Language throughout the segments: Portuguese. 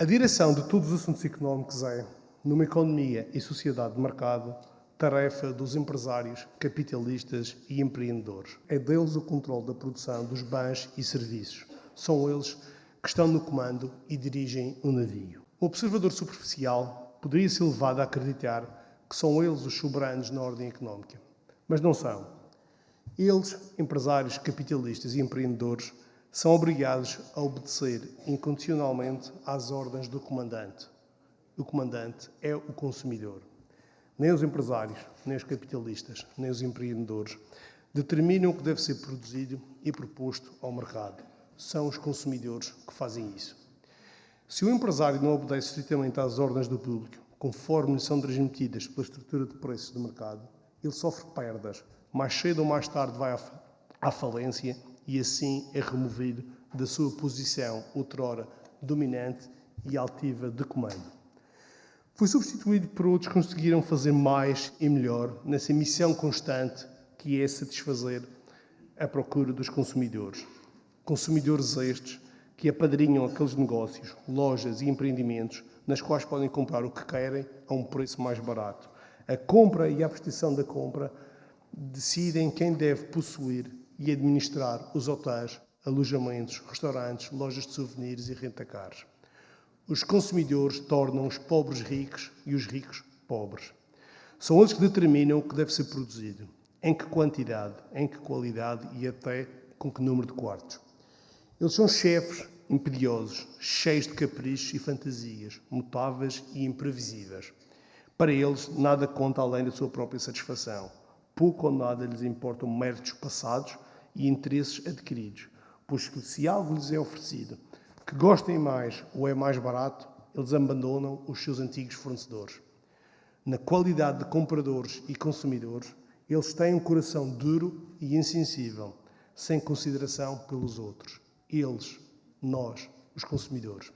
A direção de todos os assuntos económicos é, numa economia e sociedade de mercado, tarefa dos empresários, capitalistas e empreendedores. É deles o controle da produção dos bens e serviços. São eles que estão no comando e dirigem o navio. Um observador superficial poderia ser levado a acreditar que são eles os soberanos na ordem económica. Mas não são. Eles, empresários, capitalistas e empreendedores, são obrigados a obedecer incondicionalmente às ordens do comandante. O comandante é o consumidor. Nem os empresários, nem os capitalistas, nem os empreendedores determinam o que deve ser produzido e proposto ao mercado. São os consumidores que fazem isso. Se o empresário não obedece estritamente às ordens do público, conforme lhe são transmitidas pela estrutura de preços do mercado, ele sofre perdas. Mais cedo ou mais tarde vai à falência e assim é removido da sua posição outrora dominante e altiva de comando. Foi substituído por outros que conseguiram fazer mais e melhor nessa missão constante que é satisfazer a procura dos consumidores. Consumidores estes que apadrinham aqueles negócios, lojas e empreendimentos nas quais podem comprar o que querem a um preço mais barato. A compra e a prestação da compra decidem quem deve possuir e administrar os hotéis, alojamentos, restaurantes, lojas de souvenirs e rentacares. Os consumidores tornam os pobres ricos e os ricos pobres. São eles que determinam o que deve ser produzido, em que quantidade, em que qualidade e até com que número de quartos. Eles são chefes impediosos, cheios de caprichos e fantasias, mutáveis e imprevisíveis. Para eles, nada conta além da sua própria satisfação. Pouco ou nada lhes importam méritos passados e interesses adquiridos, pois que se algo lhes é oferecido, que gostem mais ou é mais barato, eles abandonam os seus antigos fornecedores. Na qualidade de compradores e consumidores, eles têm um coração duro e insensível, sem consideração pelos outros. Eles, nós, os consumidores.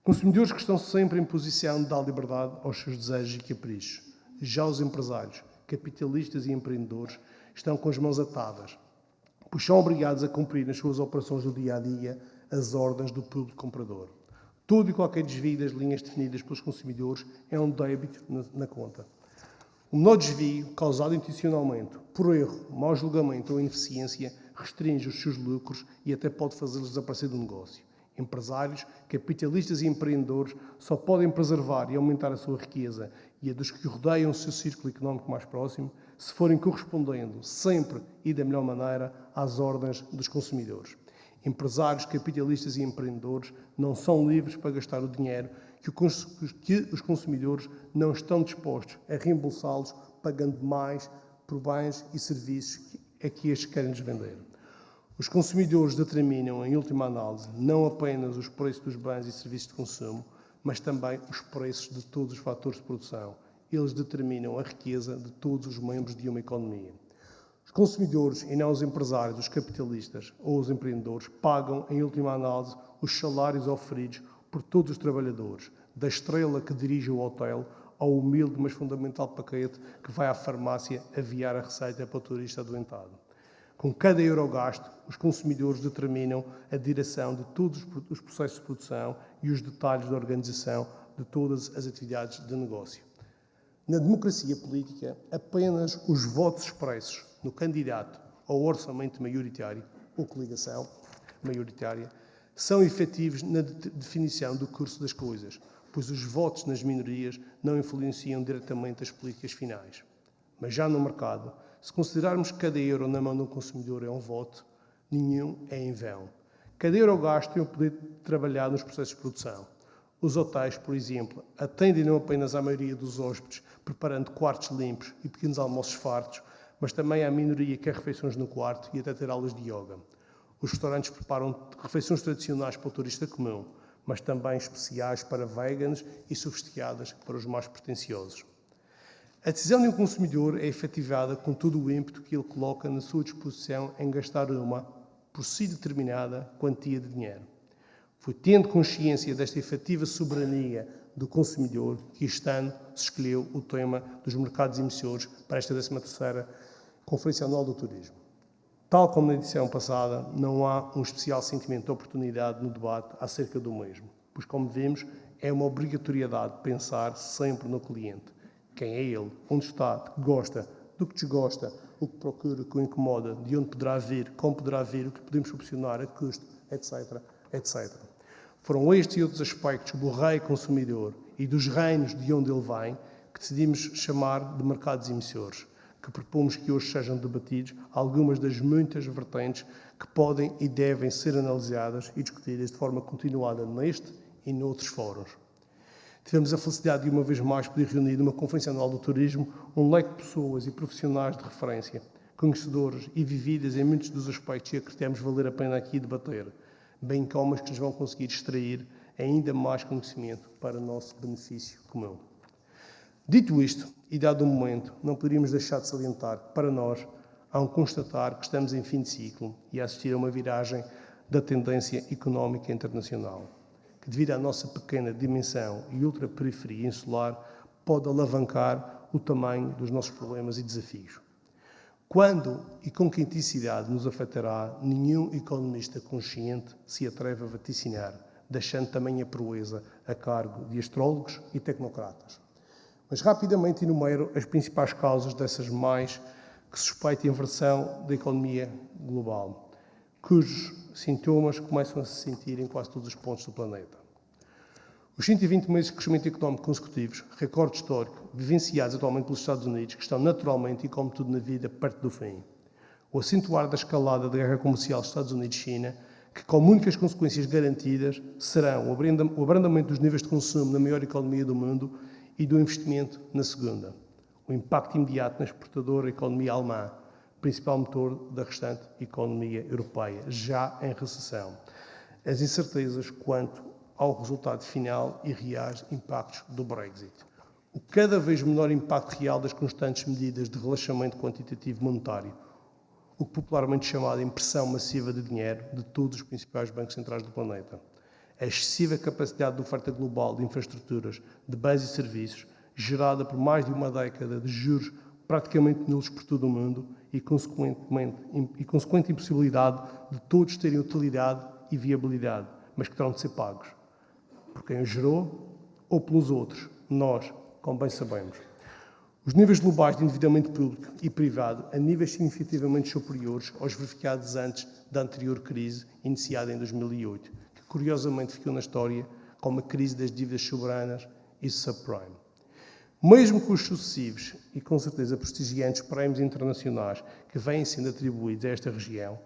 Consumidores que estão sempre em posição de dar liberdade aos seus desejos e caprichos. Já os empresários, capitalistas e empreendedores estão com as mãos atadas, pois são obrigados a cumprir nas suas operações do dia-a-dia as ordens do público comprador. Todo e qualquer desvio das linhas definidas pelos consumidores é um débito na conta. O menor desvio, causado intencionalmente, por erro, mau julgamento ou ineficiência, restringe os seus lucros e até pode fazê-los desaparecer do negócio. Empresários, capitalistas e empreendedores só podem preservar e aumentar a sua riqueza e a dos que rodeiam o seu círculo económico mais próximo se forem correspondendo, sempre e da melhor maneira, às ordens dos consumidores. Empresários, capitalistas e empreendedores não são livres para gastar o dinheiro que os consumidores não estão dispostos a reembolsá-los pagando mais por bens e serviços a que estes querem lhes vender. Os consumidores determinam, em última análise, não apenas os preços dos bens e serviços de consumo, mas também os preços de todos os fatores de produção. Eles determinam a riqueza de todos os membros de uma economia. Os consumidores, e não os empresários, os capitalistas ou os empreendedores, pagam, em última análise, os salários oferidos por todos os trabalhadores, da estrela que dirige o hotel ao humilde mas fundamental paquete que vai à farmácia aviar a receita para o turista adoentado. Com cada euro gasto, os consumidores determinam a direção de todos os processos de produção e os detalhes da organização de todas as atividades de negócio. Na democracia política, apenas os votos expressos no candidato ao orçamento maioritário ou coligação maioritária são efetivos na definição do curso das coisas, pois os votos nas minorias não influenciam diretamente as políticas finais. Mas já no mercado, se considerarmos que cada euro na mão de um consumidor é um voto, nenhum é em vão. Cada euro gasto tem o poder de trabalhar nos processos de produção. Os hotéis, por exemplo, atendem não apenas à maioria dos hóspedes, preparando quartos limpos e pequenos almoços fartos, mas também à minoria que quer refeições no quarto e até ter aulas de yoga. Os restaurantes preparam refeições tradicionais para o turista comum, mas também especiais para veganos e sofisticadas para os mais pretenciosos. A decisão de um consumidor é efetivada com todo o ímpeto que ele coloca na sua disposição em gastar uma, por si determinada, quantia de dinheiro. Foi tendo consciência desta efetiva soberania do consumidor que este ano se escolheu o tema dos mercados emissores para esta 13ª Conferência Anual do Turismo. Tal como na edição passada, não há um especial sentimento de oportunidade no debate acerca do mesmo, pois, como vimos, é uma obrigatoriedade pensar sempre no cliente. Quem é ele? Onde está? De que gosta? Do que desgosta? O que procura? O que o incomoda? De onde poderá vir? Como poderá vir? O que podemos proporcionar? A custo? Etc. Etc. Foram estes e outros aspectos do rei consumidor e dos reinos de onde ele vem que decidimos chamar de mercados emissores, que propomos que hoje sejam debatidos algumas das muitas vertentes que podem e devem ser analisadas e discutidas de forma continuada neste e noutros fóruns. Tivemos a felicidade de, uma vez mais, poder reunir numa Conferência Anual do Turismo um leque de pessoas e profissionais de referência, conhecedores e vividas em muitos dos aspectos que acreditamos valer a pena aqui debater, bem como as que nos vão conseguir extrair ainda mais conhecimento para o nosso benefício comum. Dito isto, e dado o momento, não poderíamos deixar de salientar que, para nós, há um constatar que estamos em fim de ciclo e a assistir a uma viragem da tendência económica internacional, que, devido à nossa pequena dimensão e ultra-periferia insular, pode alavancar o tamanho dos nossos problemas e desafios. Quando e com que intensidade nos afetará, nenhum economista consciente se atreve a vaticinar, deixando também a proeza a cargo de astrólogos e tecnocratas. Mas rapidamente enumero as principais causas dessas mais que suspeitam a inversão da economia global, cujos sintomas começam a se sentir em quase todos os pontos do planeta. Os 120 meses de crescimento económico consecutivos, recorde histórico, vivenciados atualmente pelos Estados Unidos, que estão naturalmente, e como tudo na vida, perto do fim. O acentuar da escalada da guerra comercial Estados Unidos-China, que com muitas consequências garantidas serão o abrandamento dos níveis de consumo na maior economia do mundo e do investimento na segunda. O impacto imediato na exportadora economia alemã, principal motor da restante economia europeia, já em recessão. As incertezas quanto ao resultado final e reais impactos do Brexit. O cada vez menor impacto real das constantes medidas de relaxamento quantitativo monetário, o que popularmente chamado impressão massiva de dinheiro de todos os principais bancos centrais do planeta. A excessiva capacidade de oferta global de infraestruturas, de bens e serviços, gerada por mais de uma década de juros praticamente nulos por todo o mundo e consequente impossibilidade de todos terem utilidade e viabilidade, mas que terão de ser pagos por quem os gerou ou pelos outros, nós, como bem sabemos. Os níveis globais de endividamento público e privado a níveis significativamente superiores aos verificados antes da anterior crise, iniciada em 2008, que curiosamente ficou na história como a crise das dívidas soberanas e subprime. Mesmo com os sucessivos e com certeza prestigiantes prémios internacionais que vêm sendo atribuídos a esta região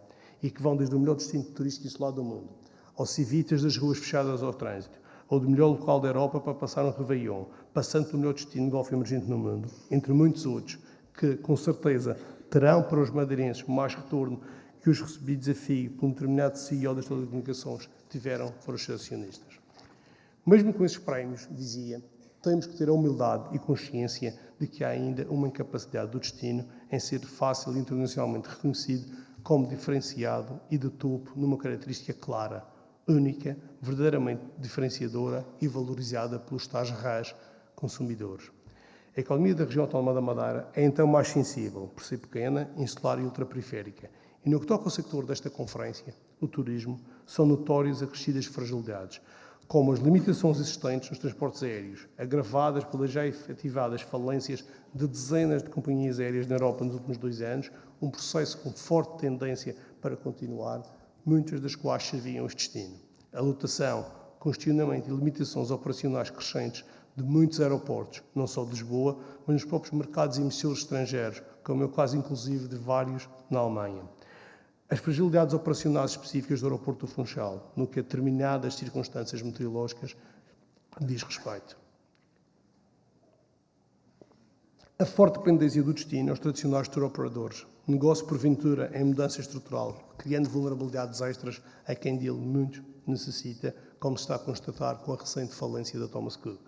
e que vão desde o melhor destino turístico isolado do mundo, aos civitas das ruas fechadas ao trânsito, ou do melhor local da Europa para passar um Réveillon, passando pelo melhor destino de golfe emergente no mundo, entre muitos outros, que, com certeza, terão para os madeirenses mais retorno que os recebidos desafio por um determinado CEO das telecomunicações tiveram para os seus acionistas. Mesmo com esses prémios, dizia, temos que ter a humildade e consciência de que há ainda uma incapacidade do destino em ser fácil e internacionalmente reconhecido como diferenciado e de topo numa característica clara, única, verdadeiramente diferenciadora e valorizada pelos tais rais consumidores. A economia da região autónoma da Madeira é então mais sensível, por ser pequena, insular e ultraperiférica. E no que toca ao sector desta conferência, o turismo, são notórias acrescidas fragilidades, como as limitações existentes nos transportes aéreos, agravadas pelas já efetivadas falências de dezenas de companhias aéreas na Europa nos últimos 2 anos, um processo com forte tendência para continuar, muitas das quais serviam este destino. A lotação, congestionamento e limitações operacionais crescentes de muitos aeroportos, não só de Lisboa, mas nos próprios mercados emissores estrangeiros, como é o caso inclusive de vários na Alemanha. As fragilidades operacionais específicas do aeroporto do Funchal, no que a determinadas circunstâncias meteorológicas diz respeito. A forte dependência do destino aos tradicionais tour operadores, negócio porventura em mudança estrutural, criando vulnerabilidades extras a quem dele muito necessita, como se está a constatar com a recente falência da Thomas Cook.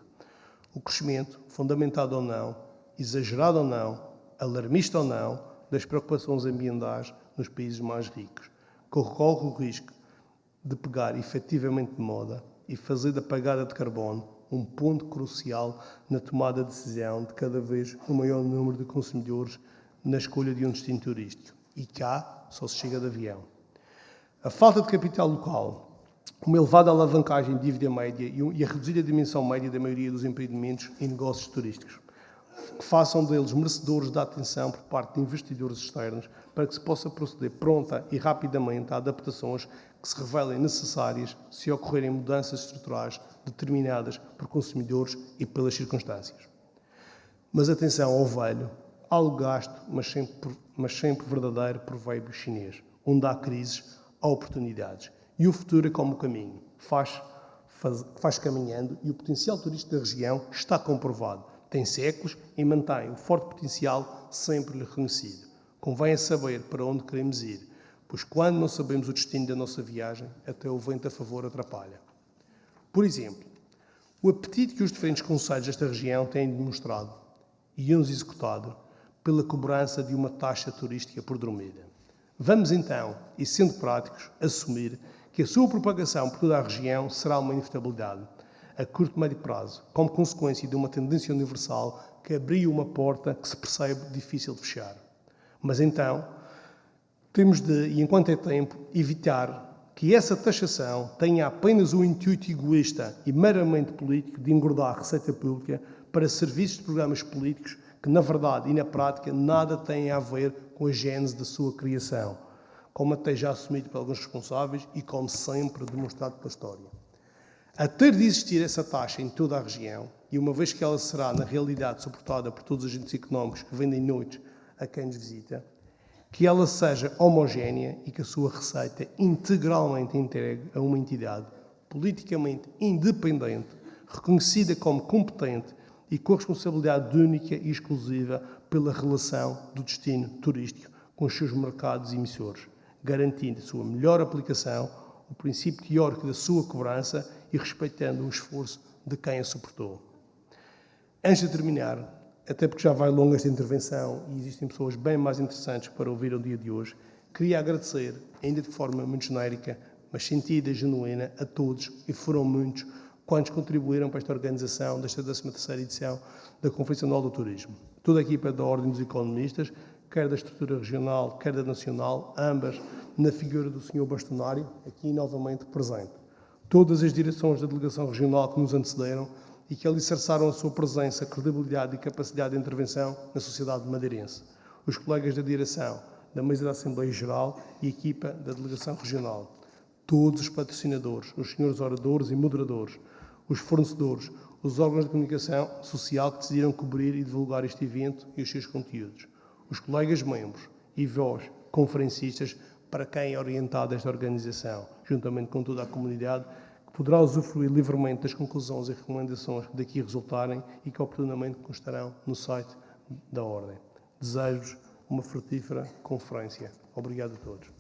O crescimento, fundamentado ou não, exagerado ou não, alarmista ou não, das preocupações ambientais nos países mais ricos, corre o risco de pegar efetivamente de moda e fazer da pagada de carbono um ponto crucial na tomada de decisão de cada vez um maior número de consumidores na escolha de um destino turístico. E cá só se chega de avião. A falta de capital local, uma elevada alavancagem de dívida média e a reduzida dimensão média da maioria dos empreendimentos e negócios turísticos, que façam deles merecedores da atenção por parte de investidores externos para que se possa proceder pronta e rapidamente a adaptações que se revelem necessárias se ocorrerem mudanças estruturais determinadas por consumidores e pelas circunstâncias. Mas atenção ao velho, algo gasto, mas sempre verdadeiro provérbio chinês, onde há crises, há oportunidades. E o futuro é como o caminho, faz caminhando, e o potencial turístico da região está comprovado. Tem séculos e mantém um forte potencial sempre lhe reconhecido. Convém saber para onde queremos ir, pois quando não sabemos o destino da nossa viagem, até o vento a favor atrapalha. Por exemplo, o apetite que os diferentes concelhos desta região têm demonstrado e uns executado pela cobrança de uma taxa turística por dormida. Vamos então, e sendo práticos, assumir que a sua propagação por toda a região será uma inevitabilidade, a curto e médio prazo, como consequência de uma tendência universal que abriu uma porta que se percebe difícil de fechar. Mas então, temos de, e enquanto é tempo, evitar que essa taxação tenha apenas o intuito egoísta e meramente político de engordar a receita pública para serviços de programas políticos que, na verdade e na prática, nada têm a ver com a gênese da sua criação, como até já assumido por alguns responsáveis e como sempre demonstrado pela história. A ter de existir essa taxa em toda a região, e uma vez que ela será, na realidade, suportada por todos os agentes económicos que vendem noites a quem nos visita, que ela seja homogénea e que a sua receita integralmente entregue a uma entidade politicamente independente, reconhecida como competente e com responsabilidade única e exclusiva pela relação do destino turístico com os seus mercados emissores, garantindo a sua melhor aplicação, o princípio teórico da sua cobrança e respeitando o esforço de quem a suportou. Antes de terminar, até porque já vai longa esta intervenção e existem pessoas bem mais interessantes para ouvir o dia de hoje, queria agradecer, ainda de forma muito genérica, mas sentida e genuína, a todos, e foram muitos, quantos contribuíram para esta organização desta 13ª edição da Conferência Anual do Turismo. Toda a equipa da Ordem dos Economistas, quer da estrutura regional, quer da nacional, ambas na figura do Sr. Bastonário, aqui novamente presente. Todas as direções da delegação regional que nos antecederam e que alicerçaram a sua presença, credibilidade e capacidade de intervenção na sociedade madeirense. Os colegas da direção, da mesa da Assembleia Geral e a equipa da delegação regional. Todos os patrocinadores, os senhores oradores e moderadores, os fornecedores, os órgãos de comunicação social que decidiram cobrir e divulgar este evento e os seus conteúdos. Os colegas membros e vós, conferencistas, para quem é orientada esta organização, juntamente com toda a comunidade, que poderá usufruir livremente das conclusões e recomendações que daqui resultarem e que oportunamente constarão no site da Ordem. Desejo-vos uma frutífera conferência. Obrigado a todos.